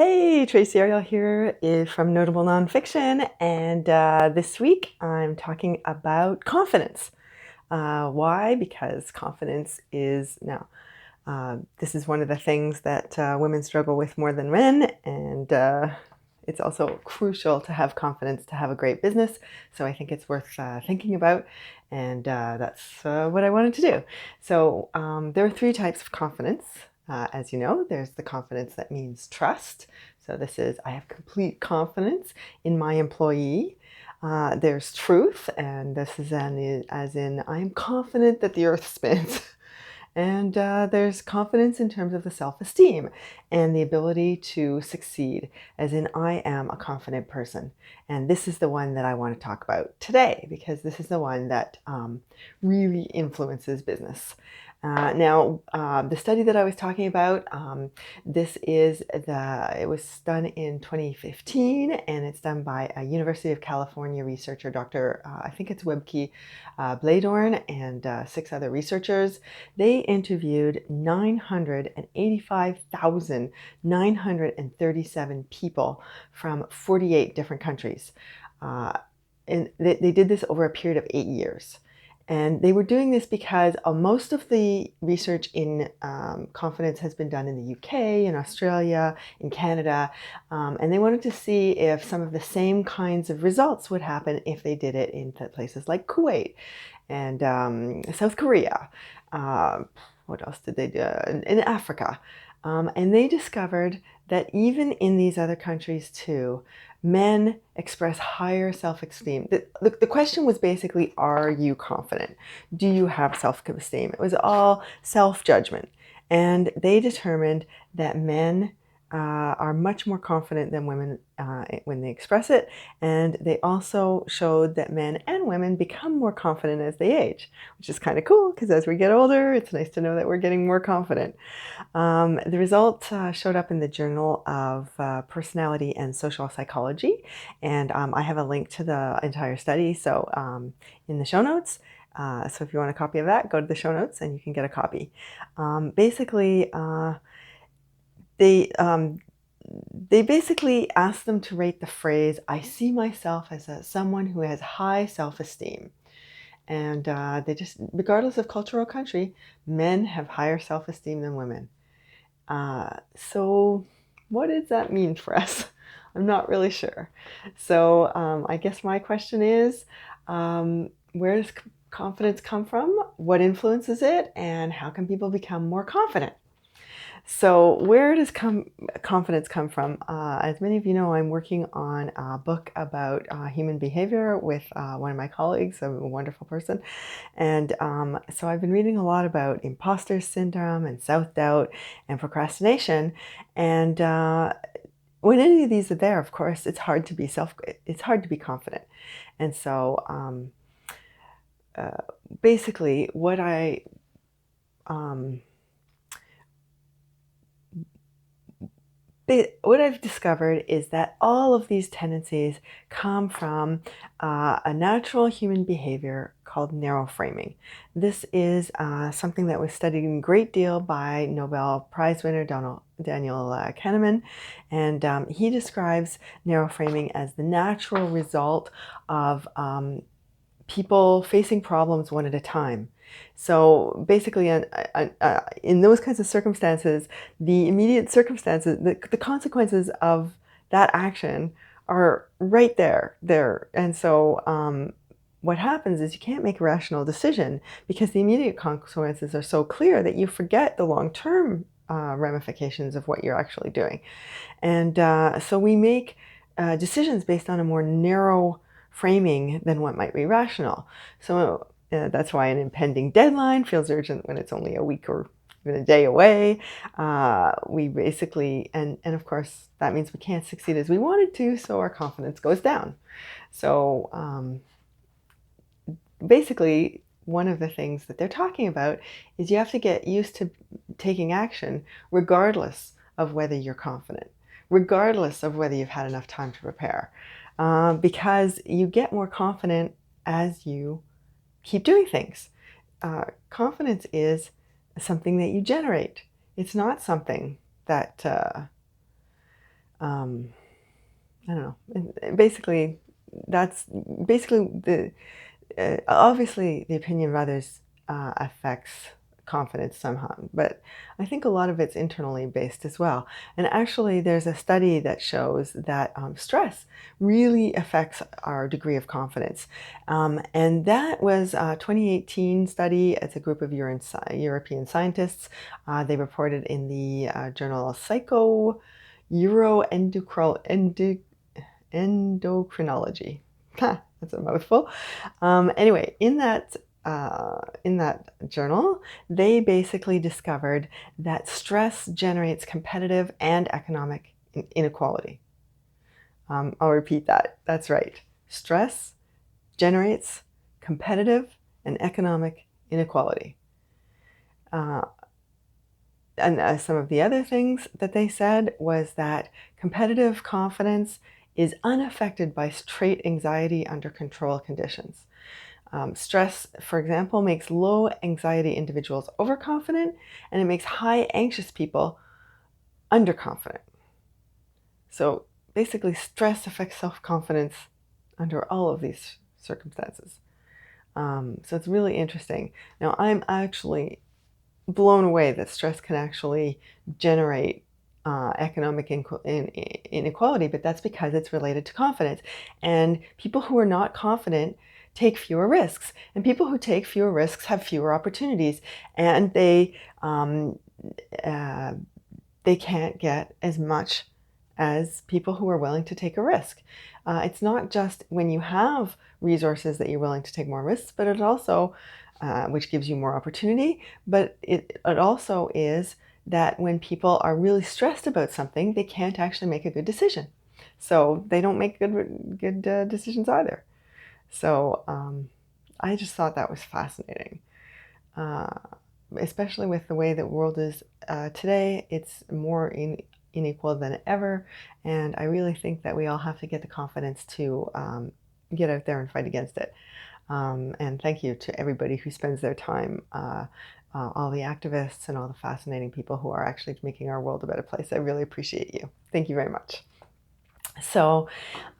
Hey, Tracy Ariel here from Notable Nonfiction, and this week I'm talking about confidence. Why? Because confidence is this is one of the things that women struggle with more than men, and it's also crucial to have confidence to have a great business. So I think it's worth thinking about, and that's what I wanted to do. So there are three types of confidence. As you know, there's the confidence that means trust. So this is, I have complete confidence in my employee. There's truth, and this is as in, I am confident that the earth spins. And there's confidence in terms of the self-esteem and the ability to succeed, as in, I am a confident person. And this is the one that I want to talk about today, because this is the one that really influences business. The study that I was talking about, it was done in 2015, and it's done by a University of California researcher, Dr. I think it's Webke Bladorn, and 6 other researchers. They interviewed 985,937 people from 48 different countries. And they did this over a period of 8 years. And they were doing this because most of the research in confidence has been done in the UK, in Australia, in Canada, and they wanted to see if some of the same kinds of results would happen if they did it in places like Kuwait and South Korea. What else did they do? In Africa. And they discovered that even in these other countries too, men express higher self-esteem. The question was basically, are you confident? Do you have self-esteem? It was all self-judgment. And they determined that men are much more confident than women when they express it. And they also showed that men and women become more confident as they age, which is kind of cool, because as we get older, it's nice to know that we're getting more confident. The result showed up in the Journal of Personality and Social Psychology, and I have a link to the entire study in the show notes. So if you want a copy of that, go to the show notes and you can get a copy. They basically asked them to rate the phrase, I see myself as someone who has high self-esteem. And regardless of culture or country, men have higher self-esteem than women. So what does that mean for us? I'm not really sure. So I guess my question is, where does confidence come from? What influences it? And how can people become more confident? So where does confidence come from? As many of you know, I'm working on a book about human behavior with one of my colleagues, a wonderful person. And so I've been reading a lot about imposter syndrome and self-doubt and procrastination. And when any of these are there, of course, it's hard to be confident. And so basically what I've discovered is that all of these tendencies come from a natural human behavior called narrow framing. This is something that was studied in great deal by Nobel Prize winner Daniel Kahneman, and he describes narrow framing as the natural result of people facing problems one at a time. So basically, in those kinds of circumstances, the immediate circumstances, the consequences of that action are right there. And so what happens is you can't make a rational decision because the immediate consequences are so clear that you forget the long-term ramifications of what you're actually doing. And so we make decisions based on a more narrow framing than what might be rational. So that's why an impending deadline feels urgent when it's only a week or even a day away. We basically, and of course, that means we can't succeed as we wanted to, so our confidence goes down. So basically, one of the things that they're talking about is you have to get used to taking action regardless of whether you're confident, regardless of whether you've had enough time to prepare, because you get more confident as you keep doing things. Confidence is something that you generate. It's not something that I don't know. Basically, that's basically obviously the opinion of others affects confidence somehow, but I think a lot of it's internally based as well. And actually, there's a study that shows that stress really affects our degree of confidence. And that was a 2018 study. It's a group of European scientists. They reported in the journal Psycho Endocrinology. That's a mouthful. Anyway, in that journal, they basically discovered that stress generates competitive and economic inequality. I'll repeat that. That's right. Stress generates competitive and economic inequality. And some of the other things that they said was that competitive confidence is unaffected by trait anxiety under control conditions. Stress, for example, makes low anxiety individuals overconfident, and it makes high anxious people underconfident. So basically, stress affects self-confidence under all of these circumstances. So it's really interesting. Now, I'm actually blown away that stress can actually generate economic inequality, but that's because it's related to confidence. And people who are not confident take fewer risks, and people who take fewer risks have fewer opportunities, and they can't get as much as people who are willing to take a risk. It's not just when you have resources that you're willing to take more risks, but it also which gives you more opportunity, but it also is that when people are really stressed about something, they can't actually make a good decision. So they don't make good decisions either. So I just thought that was fascinating, especially with the way the world is today. It's more unequal than ever, and I really think that we all have to get the confidence to get out there and fight against it. And thank you to everybody who spends their time, all the activists and all the fascinating people who are actually making our world a better place. I really appreciate you. Thank you very much. So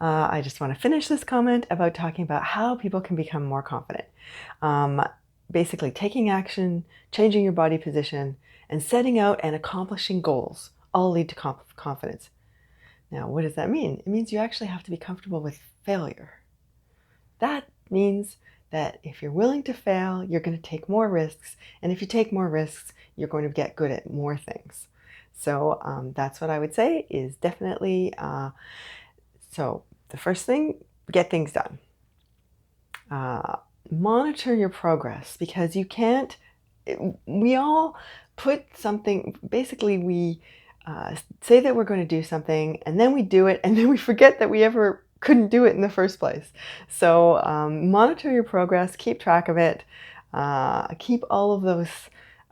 I just want to finish this comment about talking about how people can become more confident. Basically, taking action, changing your body position, and setting out and accomplishing goals all lead to confidence. Now, what does that mean? It means you actually have to be comfortable with failure. That means that if you're willing to fail, you're going to take more risks. And if you take more risks, you're going to get good at more things. So that's what I would say is definitely, so the first thing, get things done. Monitor your progress, because you can't, we all put something, basically we say that we're going to do something and then we do it and then we forget that we ever couldn't do it in the first place. So monitor your progress, keep track of it, keep all of those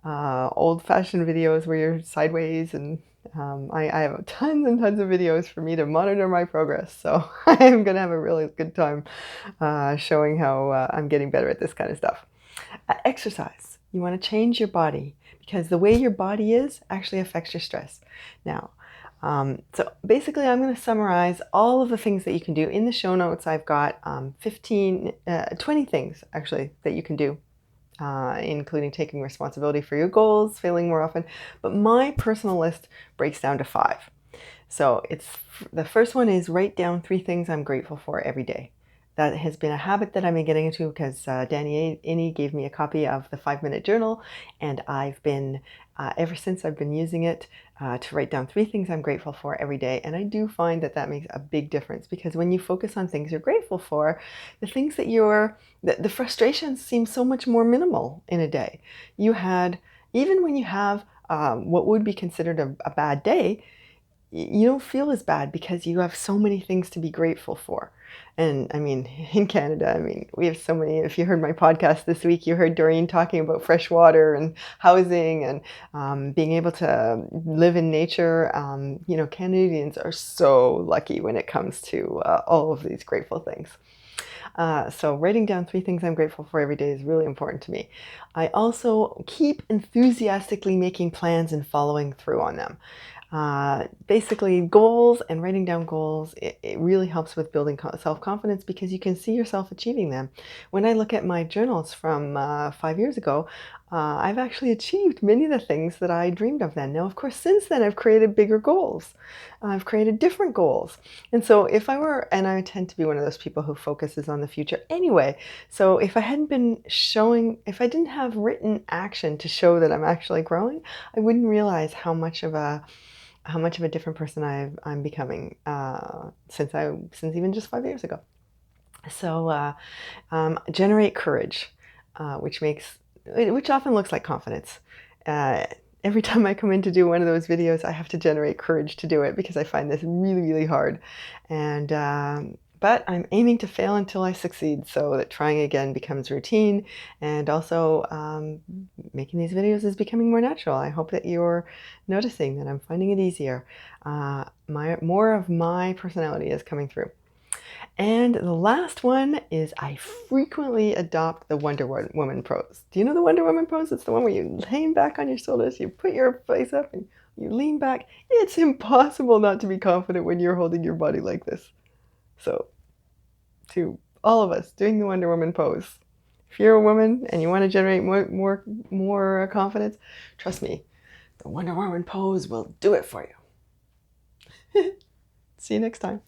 old-fashioned videos where you're sideways, and I have tons and tons of videos for me to monitor my progress. So I'm going to have a really good time showing how I'm getting better at this kind of stuff. Exercise. You want to change your body, because the way your body is actually affects your stress. Now, so basically I'm going to summarize all of the things that you can do. In the show notes, I've got 20 things actually that you can do, including taking responsibility for your goals, failing more often. But my personal list breaks down to 5. So the first one is write down 3 things I'm grateful for every day. That has been a habit that I've been getting into because Danny Innie gave me a copy of the 5-minute journal, and I've been, ever since I've been using it to write down 3 things I'm grateful for every day. And I do find that that makes a big difference, because when you focus on things you're grateful for, the things that the frustrations seem so much more minimal in a day. Even when you have what would be considered a bad day, you don't feel as bad because you have so many things to be grateful for. And I mean, in Canada, I mean, we have so many. If you heard my podcast this week, you heard Doreen talking about fresh water and housing and being able to live in nature. You know, Canadians are so lucky when it comes to all of these grateful things. So writing down 3 things I'm grateful for every day is really important to me. I also keep enthusiastically making plans and following through on them. Basically, goals and writing down goals, it really helps with building self-confidence because you can see yourself achieving them. When I look at my journals from 5 years ago, I've actually achieved many of the things that I dreamed of then. Now, of course, since then, I've created bigger goals. I've created different goals. And so if I were, and I tend to be one of those people who focuses on the future anyway, so if I hadn't been showing, if I didn't have written action to show that I'm actually growing, I wouldn't realize how much of a different person I'm becoming since even just 5 years ago. So generate courage, which often looks like confidence. Uh, every time I come in to do one of those videos, I have to generate courage to do it because I find this really, really hard. And but I'm aiming to fail until I succeed, so that trying again becomes routine. And also, making these videos is becoming more natural. I hope that you're noticing that I'm finding it easier. More of my personality is coming through. And the last one is I frequently adopt the Wonder Woman pose. Do you know the Wonder Woman pose? It's the one where you lean back on your shoulders, you put your face up, and you lean back. It's impossible not to be confident when you're holding your body like this. So, to all of us doing the Wonder Woman pose, if you're a woman and you want to generate more confidence, trust me, the Wonder Woman pose will do it for you. See you next time.